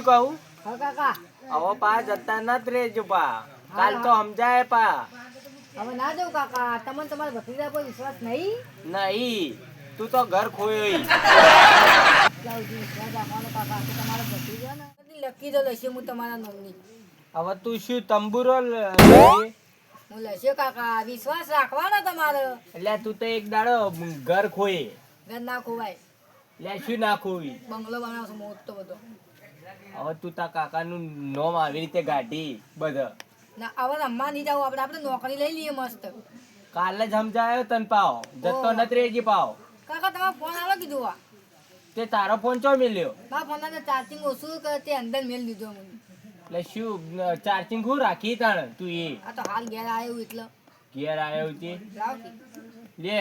કહું હા કાકા હવે પા જતા ન જ રેજો પા કાલ તો સમજાય પા હવે ના જાઉં કાકા તમને તમારા ભત્રીજા પર વિશ્વાસ નહીં નહીં તું તો ઘર ખોયો જાઉં વિશ્વાસ રાખવાનો કાકા તો તમારા ભત્રીજા ને બધી લકી તો લઈશ હું તમારા નામની હવે તું શું તંબુરો હું લઈશ કાકા વિશ્વાસ રાખવાનો તમારો એટલે તું તો એક દાડો ઘર ખોયે ઘર ના ખોવાય લે શું ના ખોવી બંગલો બનાવશો મોટો બધો હવે તું તાર કાકાનું નોમ આવી રીતે ગાઢી બધા ના હવે રમવા નહીં જાવ આપણે નોકરી લઈ લઈએ મસ્ત કાલે જ સમજાયો તન પાવ જતો નથી રેજી પાવ કાકા તમારો ફોન આવે કીધું આ તે તારો ફોન ચો મેલ્યો મારા ફોન ના ચાર્જિંગ ઓછું કે તે અંદર મેલ દીધો મને એટલે શું ચાર્જિંગ હું રાખી તાણ તું એ આ તો હાલ ઘેર આવ્યું એટલે ઘેર આવ્યો છે લાવ કે લે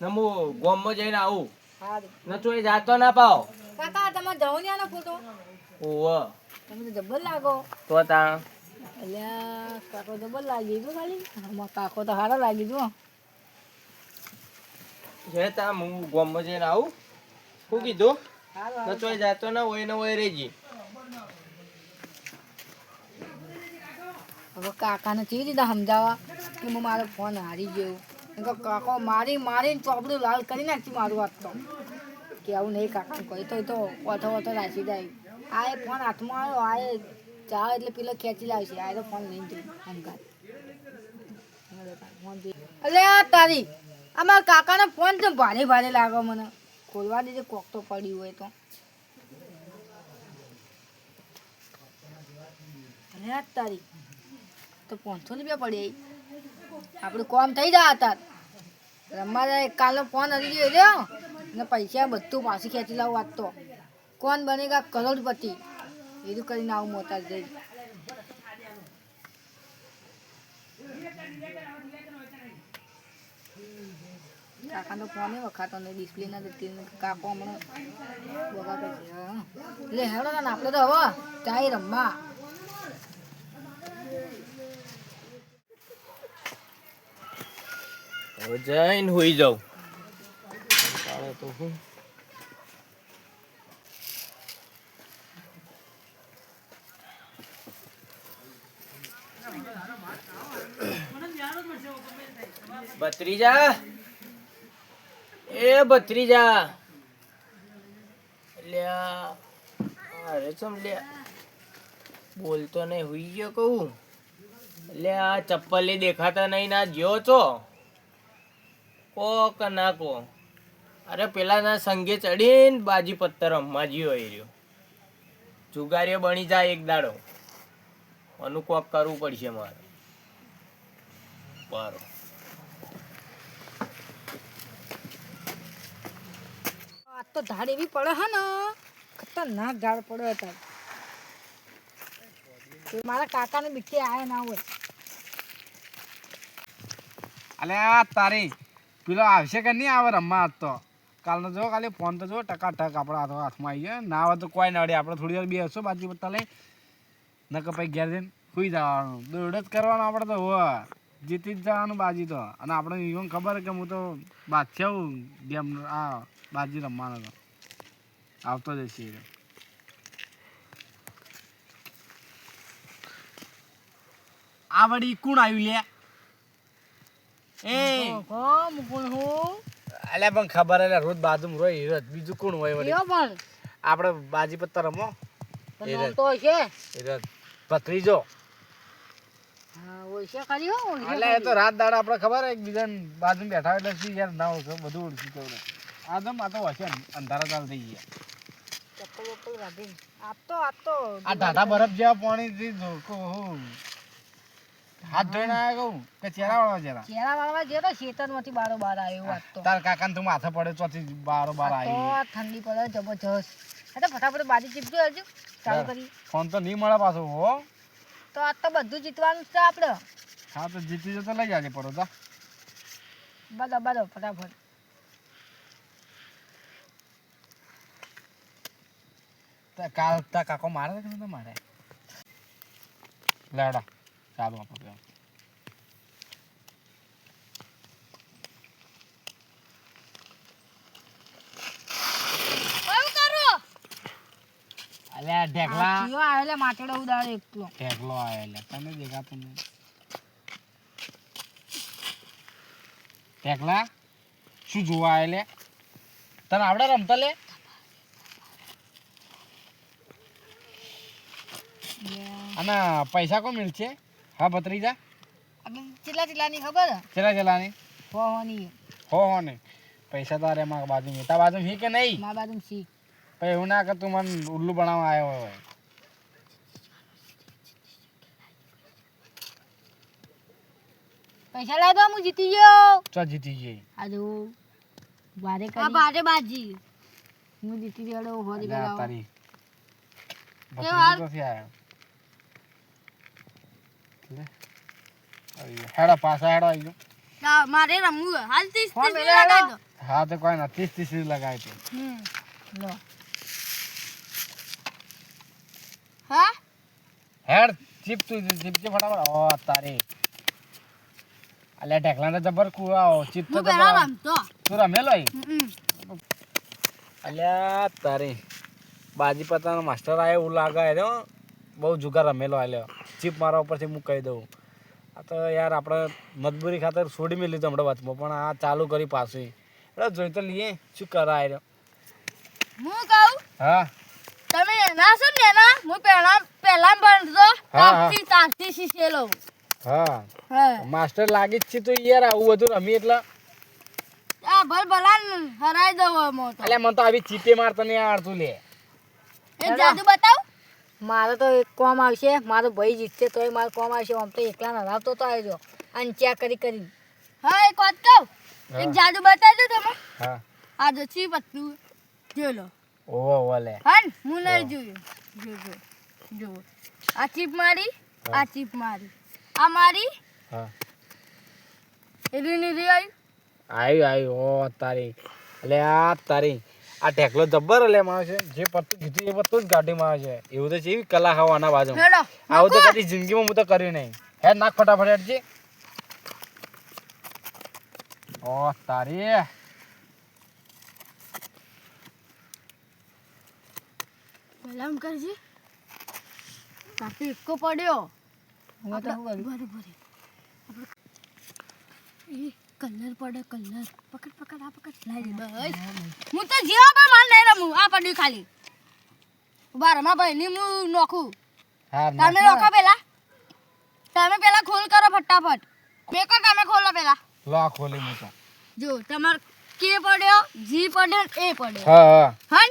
નમુ ગોમમાં જઈને આવું હા ન તો એ જાતો ના પાવ કાકા તમે જાઓ ને આનો ફોટો ઓવ તમે તો જબર લાગો તો તાણ અલ્યા કાકો જબર લાગી ગયો ખાલી આમાં કાકો તો સારો લાગી ગયો જે તા હું ગોમમાં જઈને આવું શું કીધું સારો ન તો એ જાતો ના હોય ને હોય રેજી હવે કાકાને કેવી રીતે સમજાવવા કે હું મારો ફોન હારી ગયો એમ કે કાકો મારીને ચોપડું લાલ કરી નાખી મારું વાત તો કે આવું નહીં કાકાને કહી તો ઓથો રાખી જાય આ એ ફોન હાથમાં આવ્યો આ એ ચા એટલે પેલો ખેંચી લાવશે આ તો ફોન લઈને જઈ સમકાર અલે આ તારી અમારા કાકાનો ફોન તો ભારે ભારે લાગે મને ખોલવા દેજે કોક તો પડ્યું હોય તો અલે આ તારી તો 500 રૂપિયા પડી આપણું કોમ થઈ જાય હતા રમવા જાય કાલનો ફોન હરી ગયો રહ્યો ને પૈસા બધું પાછી ખેંચી લાવું વાત તો કોણ બનેગા કરોડપતિ એવું કરીને આવું મોટા જઈ કાકાનો ફોન વખાતો નહીં ડિસ્પ્લે ના જતી કાકો હમણાં બગા કરશે એટલે હેડો ને આપણે તો હવે જાય રમવા હવે જઈને હોઈ જાઉં તારે તો હું ભત્રીજા એ ભત્રીજા લ્યા અરે ચમ લ્યા બોલતો નહીં હુઈ ગયો કહું એટલે આ ચપ્પલે દેખાતા નહીં ના જ્યો છો કો કે ના કો અરે પેલાના સંગે ચડીને બાજી પત્તર રમવા જ્યો એ રહ્યો જુગારીઓ બની જાય એક દાડો આનું કોક કરવું પડશે મારે બરો આ તો ધાડ એવી પડે હે ને ખતરનાક ધાડ પડે હતા મારા કાકાને બીકે આયા ના હોય અલે આ તારી પેલો આવશે કે નહીં આવે રમવા આજ તો કાલનો જો ખાલી ફોન તો જો ટકાટક આપણા હાથમાં આવી ગયો ના આવે તો કોઈ ના અડે આપણે થોડી વાર બેસો બાજી પત્તા લઈ ન કે પછી ઘેર જઈને સુઈ જવાનું દોડ જ કરવાનું આપણે તો હો જીતી જ જવાનું બાજી તો અને આપણે એવું ખબર કે હું તો બાદશાહ ગેમ આ બાજી રમવાનો તો આવતો જ છે આ વળી કોણ આવ્યું લે એ અલે પણ ખબર એટલે રોજ બાજુમાં રોય હીરત બીજું કોણ હોય વળી આપણે બાજી પત્તા રમો હીરત ભત્રીજો એટલે એ તો રાત દાડા આપણે ખબર એકબીજાને બાજુ બેઠા એટલે શું યાર ના હોય બધું ઓળખી જવું આદમ આ તો હશે અંધારા ચાલ થઈ ગયા આ ટાટા બરફ જેવા પાણી હાથ ધોઈને આવ્યા કહું કે ચેરા વાળવા જેતો ખેતરમાંથી બારો બાર આવ્યો વાત તો તાર કાકાને તું માથે પડે ચોથી બારો બાર આવી તો ઠંડી પડે જબરજસ્ત એટલે ફટાફટ બાજી ચીપજો હજુ ચાલુ કરી ફોન તો નહીં મળે પાછો હો તો આ તો બધું જીતવાનું છે આપણે હા તો જીતી જતો લઈ જાજે પડો તા બધો ફટાફટ કાલ તા કાકો મારે કે તો મારે લેડા ચાલો આપણે અલ્યા ઢેકલા જીઓ આવે લે માટડો ઉડાડે એકલો ઢેકલો આયો લે તને દેખાતું નહીં ઢેકલા શું જોવા આયો લે તને આવડે રમતા લે અને પૈસા કોણ મળશે હા ભત્રીજા આપણે ચેટલા ની ખબર ચેલાની હોવાની હો ને પૈસા તારે મારા બાજુ તા બાજુ હી કે નહીં મારા બાજુ સી પછી એવું ના કે તું મને ઉલ્લુ બનાવવા આવ્યો હોય પૈસા લાવ દો હું જીતી ગયો ચો જીતી જઈ આજો વારે કરી આ બારે બાજી હું જીતી ગયો હોરી અલ્યા ગયો તારી ભત્રીજો તો થયા લે હેડો પાછા હેડો આવી ગયો મારે રમવું હાલ 30 લગાવી દો હા તો કોઈ ના 30 લગાવી દો લો હા હેડ ચીપ તું ચીપ છે ફટાફટ ઓ તારી અલ્યા ઢેકલા ને જબર કુવાઓ ચીપ તો રમતો તું રમેલો અલ્યા તારી બાજી પતાનો માસ્ટર આયો એવું લાગે રે બહુ જુગાર રમેલો આલ્યો ચીપ મારા ઉપરથી હું કહી દઉં આ તો યાર આપણે મજબૂરી ખાતર છોડી મેં લીધું હમણાં વચમાં પણ આ ચાલુ કરી પાછું એટલે જોઈ તો લઈએ શું કરાય રહ્યો હું કહું હા તમે ના છો ને ના હું પહેલા ભણતો તારથી તારથી શીખેલો હા હા માસ્ટર લાગી જ છે તો યાર આવું બધું રમી એટલે આ ભલ ભલાન હરાઈ દઉં મો તો અલ્યા મને તો આવી ચીપે મારતા નહીં આવડતું લે એ જાદુ બતાવ મારે તો એક કોમ આવશે મારો ભાઈ જીતશે તોય મારો કોમ આવશે આમ તો એકલા હરાવતો તો આવજો અને ચેક કરી હા એક વાત કહું એક જાદુ બતાવી દો તમે હા આ જો ચી પત્તું જોઈ લો ઓહો લે હન હું નહીં જોયું જો આ ચીપ મારી આ ચીપ મારી આ મારી હા એરી ની રી આવી આવ્યું ઓ તારી એટલે આ તારી આ ઢેકલો જબ્બર લે માં છે જે પત્તું જીતું એ પત્તું જ ગાડીમાં આવે છે એવું તો જેવી કલા ખાવાના બાજુ હેડો આવું તો કદી જિંદગીમાં હું તો કર્યું નહીં હેડ નાખ ફટાફટ હેડજી ઓ તારી સલામ કરજી કાપી એકકો પડ્યો હું તો બરોબર એ કલર પડે કલર પકડ આ પકડ લાઈ દે બસ હું તો જીવા પર માર નહીં રમું આ પડ્યું ખાલી ઉભા રમા ભાઈ ની હું નોખું હા તમે નોખો પેલા તમે પેલા ખોલ કરો ફટાફટ મેકો તમે ખોલો પેલા લો ખોલી મૂકો જો તમાર કે પડ્યો જી પડ્યો એ પડ્યો હા હા હન